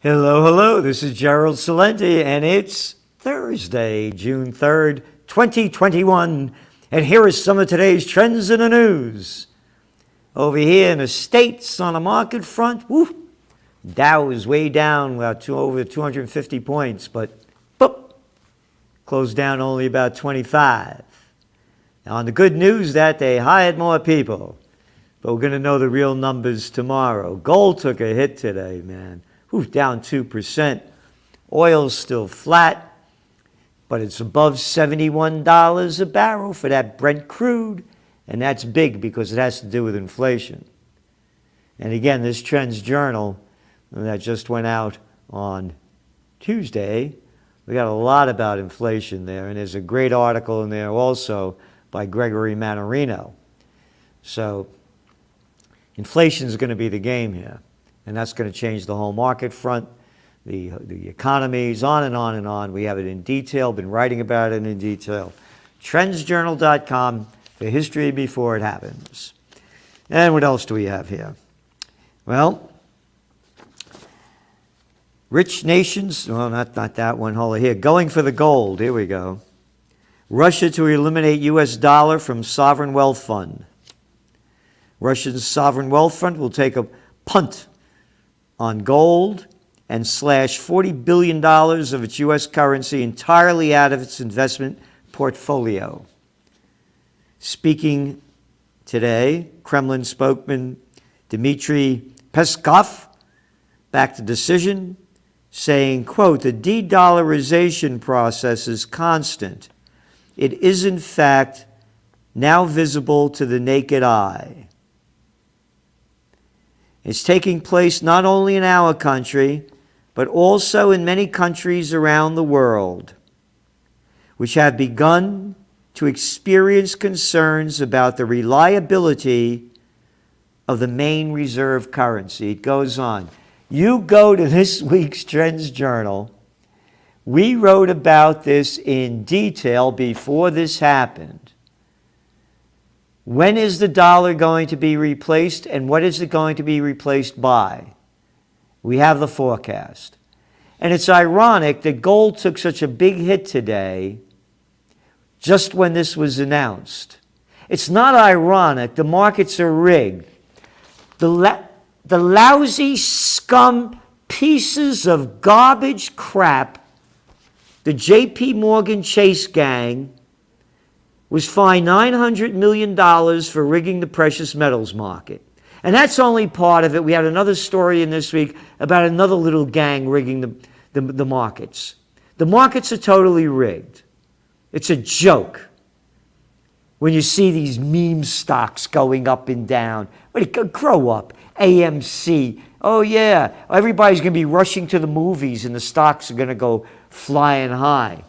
Hello, hello. This is Gerald Salenti, and it's Thursday, June 3rd, 2021. And here are some of today's trends in the news. Over here in the States on the market front, Dow is way down about over 250 points, but boop, closed down only about 25. Now, on the good news that they hired more people, but we're going to know the real numbers tomorrow. Gold took a hit today, man. Down 2%. Oil's still flat, but it's above $71 a barrel for that Brent crude, and that's big because it has to do with inflation. And again, this Trends Journal that just went out on Tuesday, we got a lot about inflation there, and there's a great article in there also by Gregory Mannarino. So inflation is going to be the game here. And that's going to change the whole market front, the economies, on and on and on. We have it in detail, been writing about it in detail. Trendsjournal.com for history before it happens. And what else do we have here? Well, rich nations, well, not that one, hold it here. Going for the gold, here we go. Russia to eliminate U.S. dollar from sovereign wealth fund. Russia's sovereign wealth fund will take a punt on gold and slash $40 billion of its U.S. currency entirely out of its investment portfolio. Speaking today, Kremlin spokesman Dmitry Peskov backed the decision, saying, quote, "The de-dollarization process is constant. It is, in fact, now visible to the naked eye. It's taking place not only in our country, but also in many countries around the world, which have begun to experience concerns about the reliability of the main reserve currency." It goes on. You go to this week's Trends Journal. We wrote about this in detail before this happened. When is the dollar going to be replaced, and what is it going to be replaced by? We have the forecast. And it's ironic that gold took such a big hit today just when this was announced. It's not ironic. The markets are rigged. The lousy scum pieces of garbage crap, the J.P. Morgan Chase gang, was fined $900 million for rigging the precious metals market. And that's only part of it. We had another story in this week about another little gang rigging the markets. The markets are totally rigged. It's a joke when you see these meme stocks going up and down. Grow up. AMC. Oh, yeah. Everybody's going to be rushing to the movies and the stocks are going to go flying high.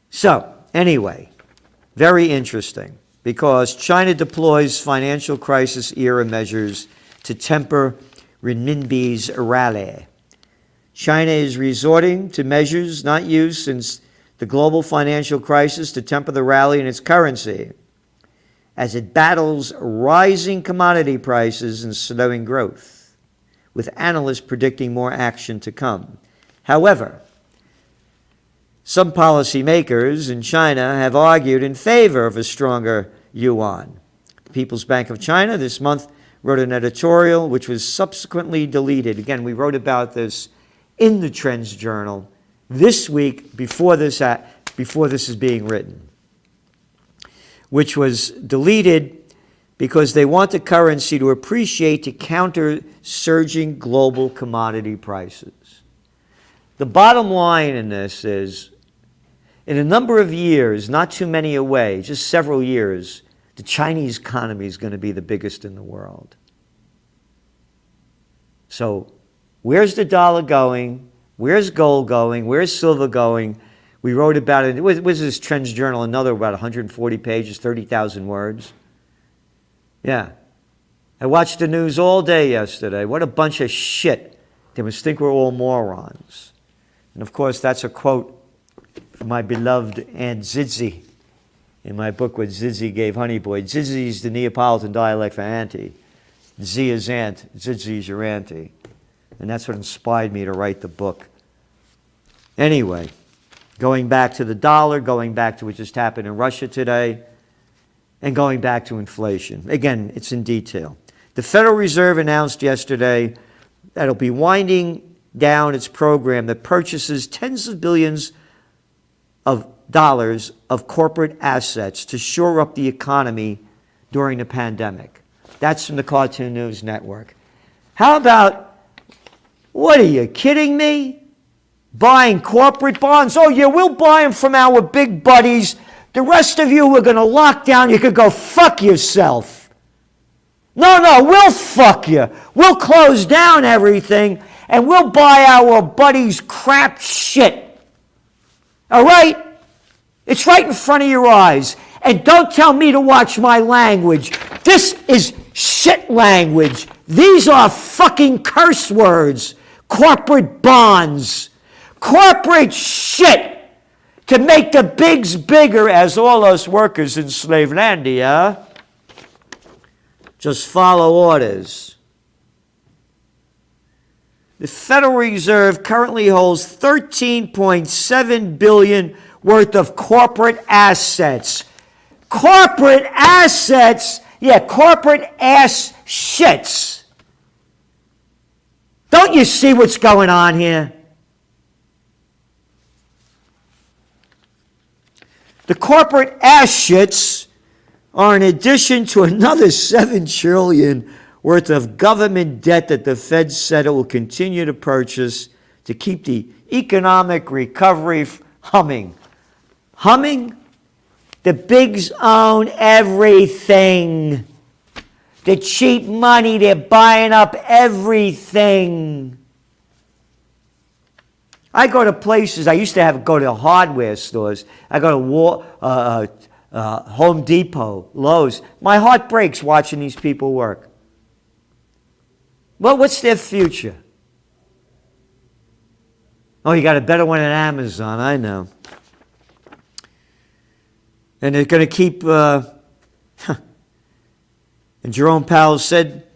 So, anyway, very interesting, because China deploys financial crisis era measures to temper renminbi's rally. China is resorting to measures not used since the global financial crisis to temper the rally in its currency, as it battles rising commodity prices and slowing growth, with analysts predicting more action to come. However, some policymakers in China have argued in favor of a stronger yuan. The People's Bank of China this month wrote an editorial which was subsequently deleted. Again, we wrote about this in the Trends Journal this week before this is being written, which was deleted because they want the currency to appreciate to counter surging global commodity prices. The bottom line in this is, in a number of years, not too many away, just several years, the Chinese economy is going to be the biggest in the world. So where's the dollar going? Where's gold going? Where's silver going? We wrote about it. What was this Trends Journal? Another about 140 pages, 30,000 words. Yeah. I watched the news all day yesterday. What a bunch of shit. They must think we're all morons. And of course, that's a quote from my beloved Aunt Zizzy in my book, What Zizzy Gave Honey Boy. Zizzy is the Neapolitan dialect for auntie. Z is aunt, Zizzy is your auntie. And that's what inspired me to write the book. Anyway, going back to the dollar, going back to what just happened in Russia today, and going back to inflation. Again, it's in detail. The Federal Reserve announced yesterday that it'll be winding down its program that purchases tens of billions of dollars of corporate assets to shore up the economy during the pandemic. That's from the Cartoon News Network. How about, what are you kidding me? Buying corporate bonds? Oh yeah, we'll buy them from our big buddies. The rest of you, we're going to lock down. You could go fuck yourself. No, we'll fuck you. We'll close down everything and we'll buy our buddies crap shit. All right? It's right in front of your eyes. And don't tell me to watch my language. This is shit language. These are fucking curse words. Corporate bonds. Corporate shit. To make the bigs bigger, as all us workers in Slavelandia just follow orders. The Federal Reserve currently holds $13.7 billion worth of corporate assets. Corporate assets? Yeah, corporate ass shits. Don't you see what's going on here? The corporate ass shits are in addition to another $7 trillion worth of government debt that the Fed said it will continue to purchase to keep the economic recovery humming. Humming? The bigs own everything. The cheap money, they're buying up everything. I go to places, I used to go to hardware stores. I go to Home Depot, Lowe's. My heart breaks watching these people work. Well, what's their future? Oh, you got a better one at Amazon, I know. And they're going to keep, and Jerome Powell said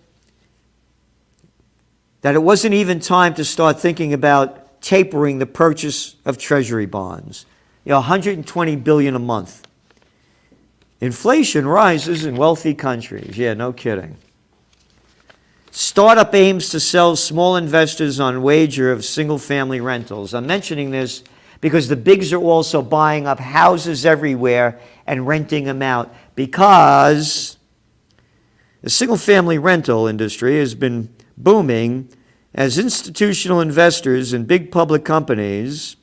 that it wasn't even time to start thinking about tapering the purchase of treasury bonds. You know, $120 billion a month. Inflation rises in wealthy countries. Yeah, no kidding. Startup aims to sell small investors on wager of single-family rentals. I'm mentioning this because the bigs are also buying up houses everywhere and renting them out because the single-family rental industry has been booming as institutional investors in big public companies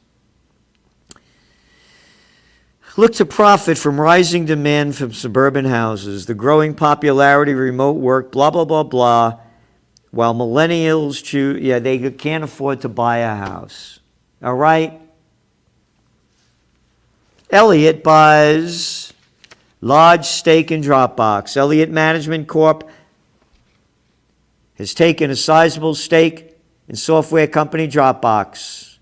look to profit from rising demand from suburban houses, the growing popularity of remote work, blah, blah, blah, blah, while millennials choose, they can't afford to buy a house. All right? Elliott buys large stake in Dropbox. Elliott Management Corp. has taken a sizable stake in software company Dropbox,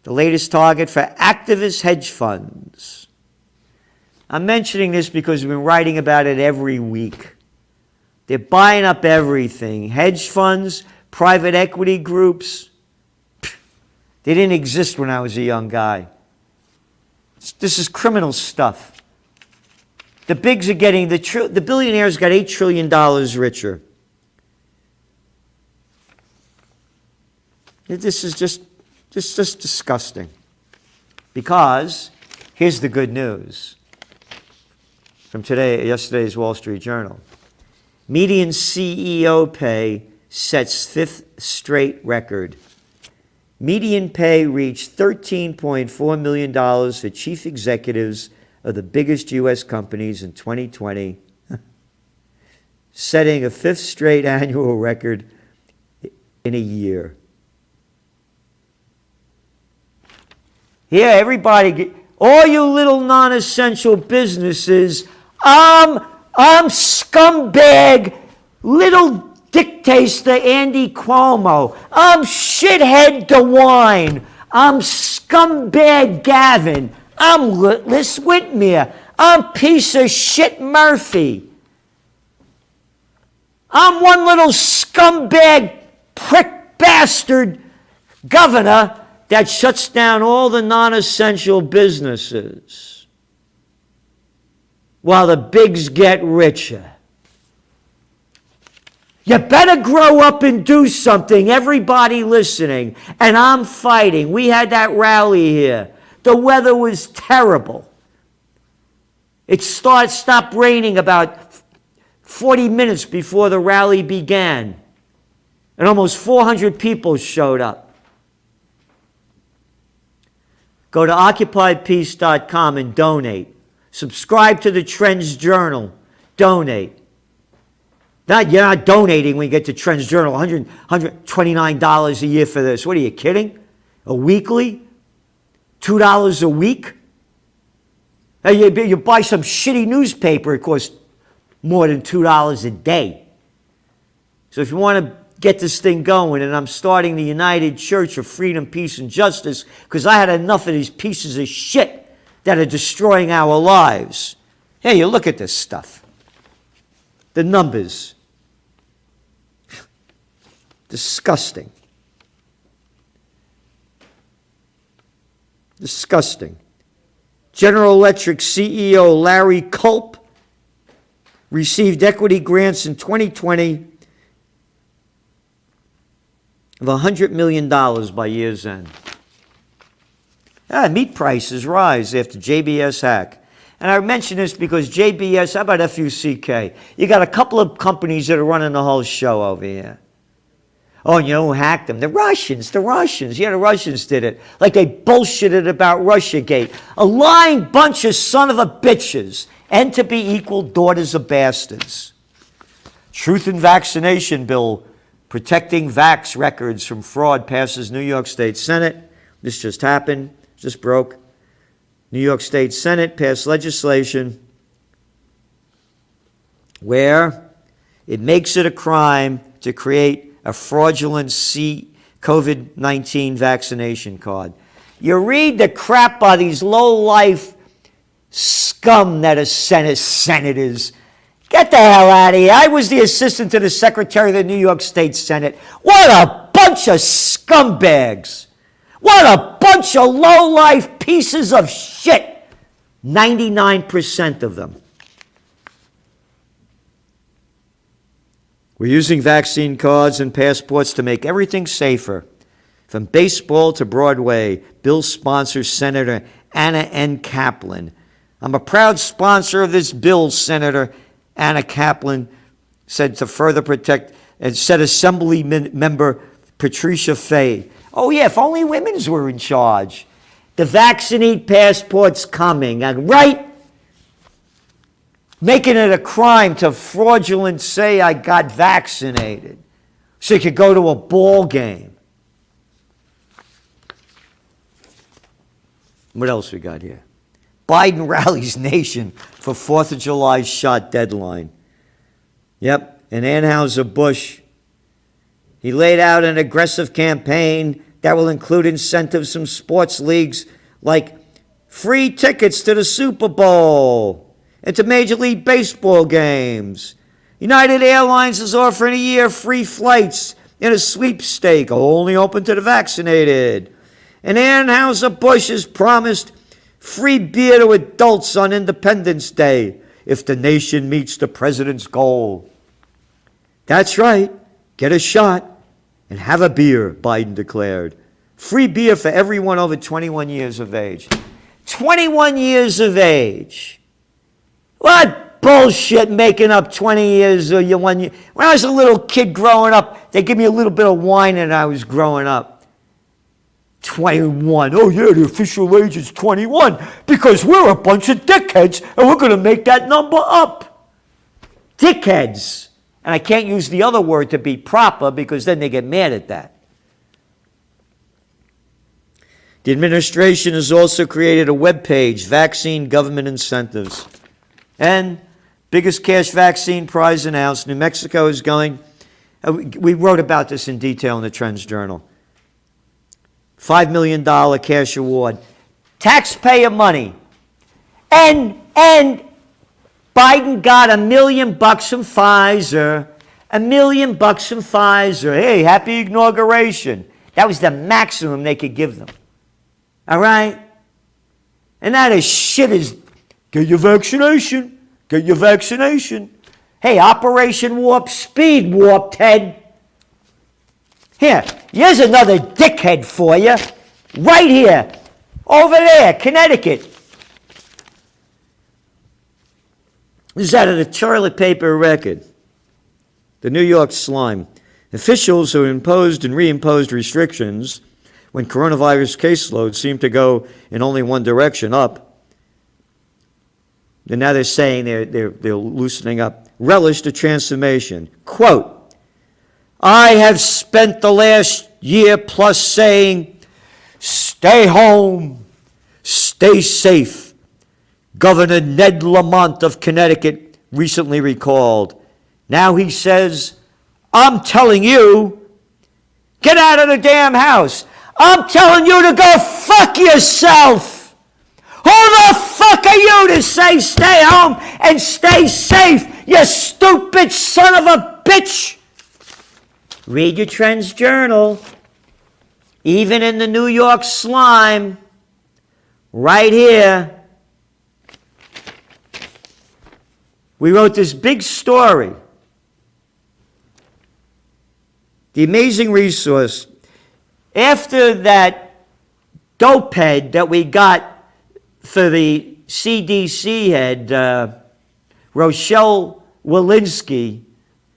the latest target for activist hedge funds. I'm mentioning this because we've been writing about it every week. They're buying up everything. Hedge funds, private equity groups. They didn't exist when I was a young guy. This is criminal stuff. The bigs are getting, the billionaires got $8 trillion richer. This is just disgusting. Because here's the good news from yesterday's Wall Street Journal. Median CEO pay sets fifth straight record. Median pay reached $13.4 million for chief executives of the biggest U.S. companies in 2020, setting a fifth straight annual record in a year. Yeah, everybody, all you little non-essential businesses, I'm scumbag, little dictator Andy Cuomo. I'm shithead DeWine. I'm scumbag Gavin. I'm Litless Whitmere. I'm piece of shit Murphy. I'm one little scumbag prick bastard governor that shuts down all the non-essential businesses while the bigs get richer. You better grow up and do something, everybody listening. And I'm fighting. We had that rally here. The weather was terrible. It stopped raining about 40 minutes before the rally began. And almost 400 people showed up. Go to OccupyPeace.com and donate. Subscribe to the Trends Journal. Donate. You're not donating when you get to Trends Journal. $129 a year for this. What are you kidding? A weekly? $2 a week? You buy some shitty newspaper, it costs more than $2 a day. So if you want to get this thing going, and I'm starting the United Church of Freedom, Peace, and Justice, because I had enough of these pieces of shit that are destroying our lives. Hey, you look at this stuff. The numbers. Disgusting. Disgusting. General Electric CEO Larry Culp received equity grants in 2020 of $100 million by year's end. Meat prices rise after JBS hack. And I mention this because JBS, how about FUCK? You got a couple of companies that are running the whole show over here. Oh, and you know who hacked them? The Russians. Yeah, the Russians did it. Like they bullshitted about Russiagate. A lying bunch of son of a bitches. And to be equal daughters of bastards. Truth in Vaccination Bill protecting vax records from fraud passes New York State Senate. This just happened. Just broke. New York State Senate passed legislation where it makes it a crime to create a fraudulent COVID-19 vaccination card. You read the crap by these low-life scum that are senators. Get the hell out of here. I was the assistant to the secretary of the New York State Senate. What a bunch of scumbags. What a bunch of low-life pieces of shit. 99% of them. We're using vaccine cards and passports to make everything safer. From baseball to Broadway, Bill sponsors Senator Anna N. Kaplan. I'm a proud sponsor of this bill, Senator Anna Kaplan said to further protect, and said Assembly member Patricia Fay. Oh yeah, if only women's were in charge. The vaccinate passport's coming, right? Making it a crime to fraudulent say I got vaccinated so you could go to a ball game. What else we got here? Biden rallies nation for 4th of July shot deadline. Yep, and Anheuser-Busch, he laid out an aggressive campaign that will include incentives from sports leagues like free tickets to the Super Bowl and to Major League Baseball games. United Airlines is offering a year free flights in a sweepstake, only open to the vaccinated. And Anheuser-Busch has promised free beer to adults on Independence Day if the nation meets the president's goal. That's right, get a shot and have a beer, Biden declared. Free beer for everyone over 21 years of age. 21 years of age. What bullshit making up 20 years or you 1 year. When I was a little kid growing up, they gave me a little bit of wine and I was growing up. 21. Oh yeah, the official age is 21 because we're a bunch of dickheads and we're going to make that number up. Dickheads. And I can't use the other word to be proper because then they get mad at that. The administration has also created a web page, Vaccine Government Incentives. And biggest cash vaccine prize announced. New Mexico is going, we wrote about this in detail in the Trends Journal. $5 million cash award. Taxpayer money. And Biden got $1 million from Pfizer. $1 million from Pfizer. Hey, happy inauguration. That was the maximum they could give them. All right? And that is shit is, get your vaccination. Get your vaccination. Hey, Operation Warp Speed, Warped Head. Here, here's another dickhead for you. Right here. Over there, Connecticut. This is out of the toilet paper record. The New York slime. Officials who imposed and reimposed restrictions when coronavirus caseloads seem to go in only one direction, up. And now they're saying they're loosening up. Relish the transformation. Quote, I have spent the last year plus saying, stay home, stay safe. Governor Ned Lamont of Connecticut recently recalled. Now he says, I'm telling you, get out of the damn house. I'm telling you to go fuck yourself. Who the fuck are you to say stay home and stay safe, you stupid son of a bitch? Read your Trends Journal. Even in the New York slime, right here, we wrote this big story. The amazing resource. After that dope head that we got for the CDC head, Rochelle Walensky,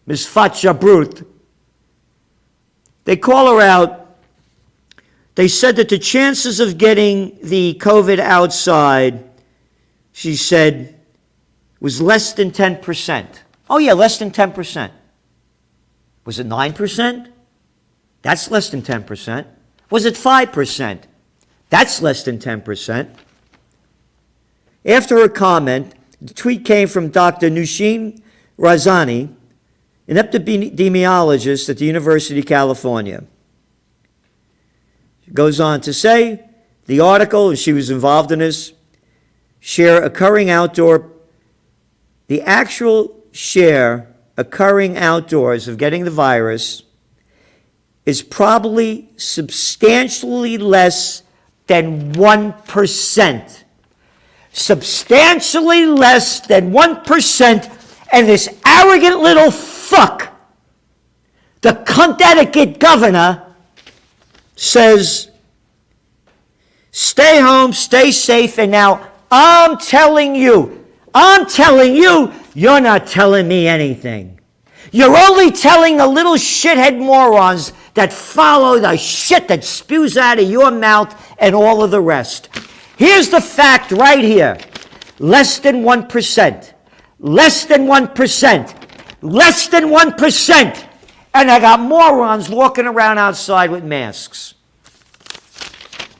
Ms. Fatja Brut, they call her out. They said that the chances of getting the COVID outside, she said, was less than 10%. Oh yeah, less than 10%. Was it 9%? That's less than 10%. Was it 5%? That's less than 10%. After her comment, the tweet came from Dr. Nushin Razani, an epidemiologist at the University of California. She goes on to say, the article, and she was involved in this, the actual share occurring outdoors of getting the virus is probably substantially less than 1%. Substantially less than 1%, and this arrogant little fuck, the Connecticut governor, says, stay home, stay safe, and now I'm telling you, you're not telling me anything. You're only telling the little shithead morons that follow the shit that spews out of your mouth and all of the rest. Here's the fact right here. Less than 1%. Less than 1%. Less than 1%. And I got morons walking around outside with masks.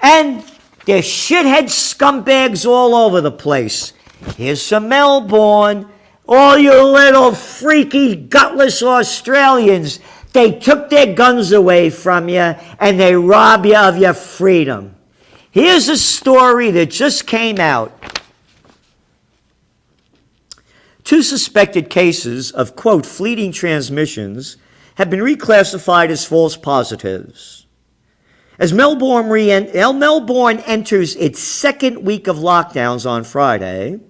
And there's shithead scumbags all over the place. Here's some Melbourne. All you little freaky, gutless Australians, they took their guns away from you and they rob you of your freedom. Here's a story that just came out. 2 suspected cases of, quote, fleeting transmissions have been reclassified as false positives. As Melbourne enters its second week of lockdowns on Friday,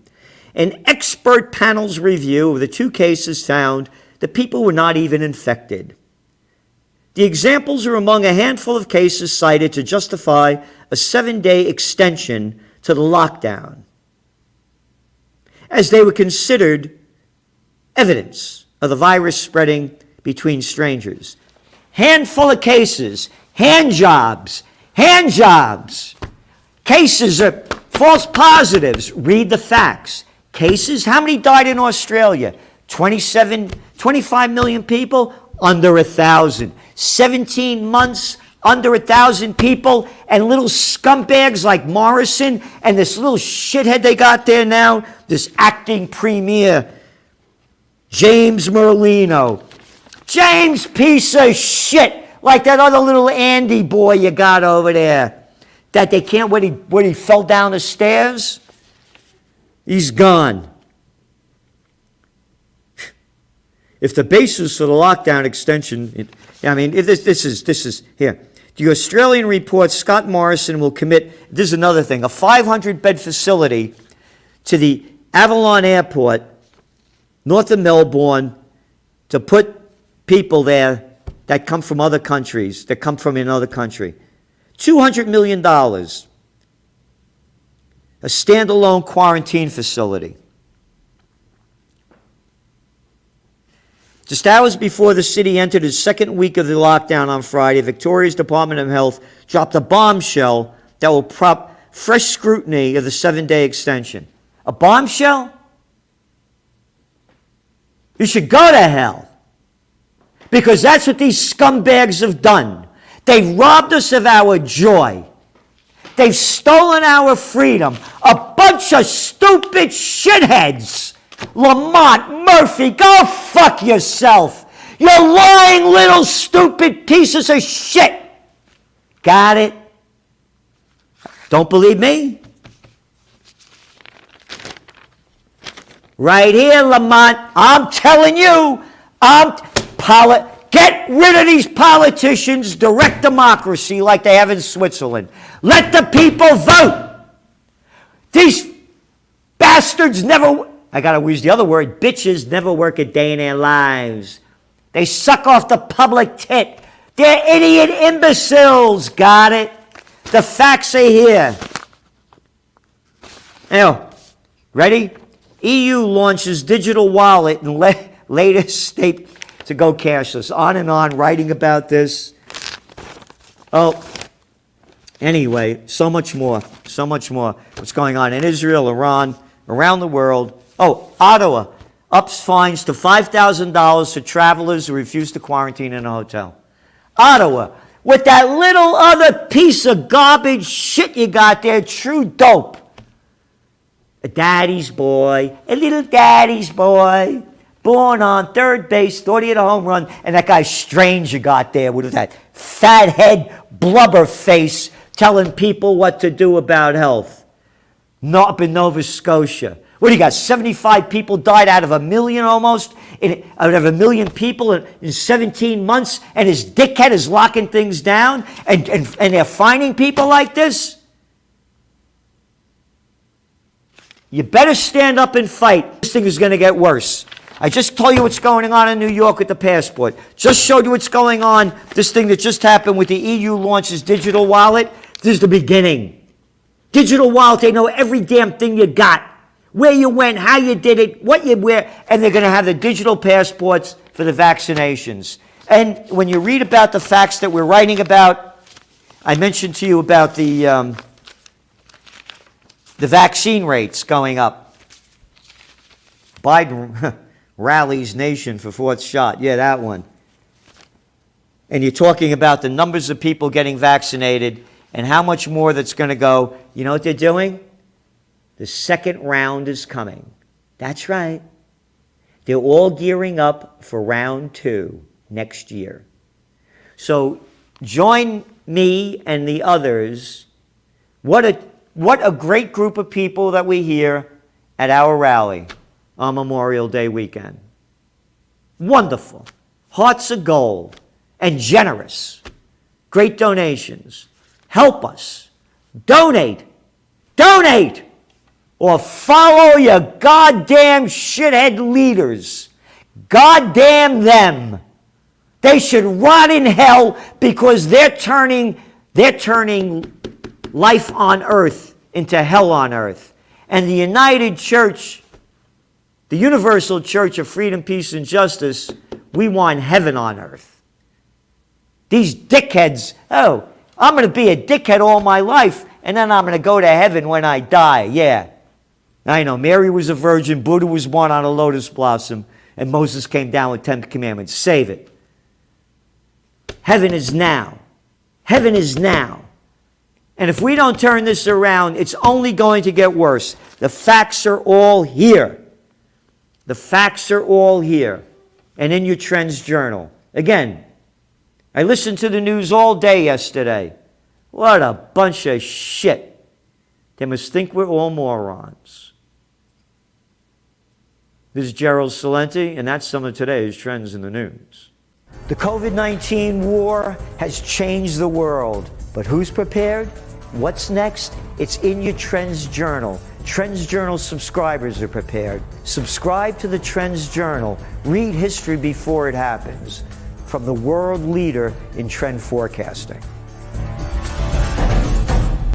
an expert panel's review of the 2 cases found that people were not even infected. The examples are among a handful of cases cited to justify a 7-day extension to the lockdown, as they were considered evidence of the virus spreading between strangers. Handful of cases, hand jobs. Cases are false positives. Read the facts. Cases, how many died in Australia? 25 million people, under 1,000. 17 months, under 1,000 people, and little scumbags like Morrison and this little shithead they got there now, this acting premier, James Merlino. James, piece of shit, like that other little Andy boy you got over there, that they can't, when he fell down the stairs, he's gone. if the basis for the lockdown extension, this is here. The Australian reports Scott Morrison will commit, this is another thing, a 500-bed facility to the Avalon Airport, north of Melbourne, to put people there that come from other countries, that come from another country. $200 million. A standalone quarantine facility. Just hours before the city entered its second week of the lockdown on Friday, Victoria's Department of Health dropped a bombshell that will prompt fresh scrutiny of the 7-day extension. A bombshell? You should go to hell. Because that's what these scumbags have done. They've robbed us of our joy. They've stolen our freedom. A bunch of stupid shitheads. Lamont, Murphy, go fuck yourself. You lying little stupid pieces of shit. Got it? Don't believe me? Right here, Lamont. I'm telling you. Get rid of these politicians. Direct democracy like they have in Switzerland. Let the people vote. These bastards never... I got to use the other word. Bitches never work a day in their lives. They suck off the public tit. They're idiot imbeciles. Got it? The facts are here. Now, ready? EU launches digital wallet in latest state to go cashless. On and on, writing about this. Oh, anyway, so much more. So much more. What's going on in Israel, Iran, around the world. Oh, Ottawa ups fines to $5,000 for travelers who refuse to quarantine in a hotel. Ottawa, with that little other piece of garbage shit you got there, true dope. A daddy's boy, a little daddy's boy, born on third base, thought he had a home run, and that guy Strange you got there with that fat head blubber face telling people what to do about health. Up in Nova Scotia. What do you got? 75 people died out of 1 million almost, out of 1 million people in 17 months, and his dickhead is locking things down, and they're fining people like this? You better stand up and fight. This thing is going to get worse. I just told you what's going on in New York with the passport. Just showed you what's going on, this thing that just happened with the EU launches digital wallet. This is the beginning. Digital wallet, they know every damn thing you got. Where you went, how you did it, what you wear, and they're going to have the digital passports for the vaccinations. And when you read about the facts that we're writing about, I mentioned to you about the vaccine rates going up. Biden rallies nation for fourth shot. Yeah, that one. And you're talking about the numbers of people getting vaccinated and how much more that's going to go. You know what they're doing? The second round is coming. That's right. They're all gearing up for round 2 next year. So join me and the others. What a great group of people that we hear at our rally on Memorial Day weekend. Wonderful. Hearts of gold and generous. Great donations. Help us. Donate. Donate! Or follow your goddamn shithead leaders. Goddamn them. They should rot in hell because they're turning life on earth into hell on earth. And the United Church, the Universal Church of Freedom, Peace, and Justice, we want heaven on earth. These dickheads, oh, I'm going to be a dickhead all my life, and then I'm going to go to heaven when I die. Yeah. I know, Mary was a virgin, Buddha was born on a lotus blossom, and Moses came down with 10 commandments. Save it. Heaven is now. Heaven is now. And if we don't turn this around, it's only going to get worse. The facts are all here. The facts are all here. And in your Trends Journal. Again, I listened to the news all day yesterday. What a bunch of shit. They must think we're all morons. This is Gerald Salenti, and that's some of today's trends in the news. The COVID-19 war has changed the world, but who's prepared? What's next? It's in your Trends Journal. Trends Journal subscribers are prepared. Subscribe to the Trends Journal. Read history before it happens. From the world leader in trend forecasting.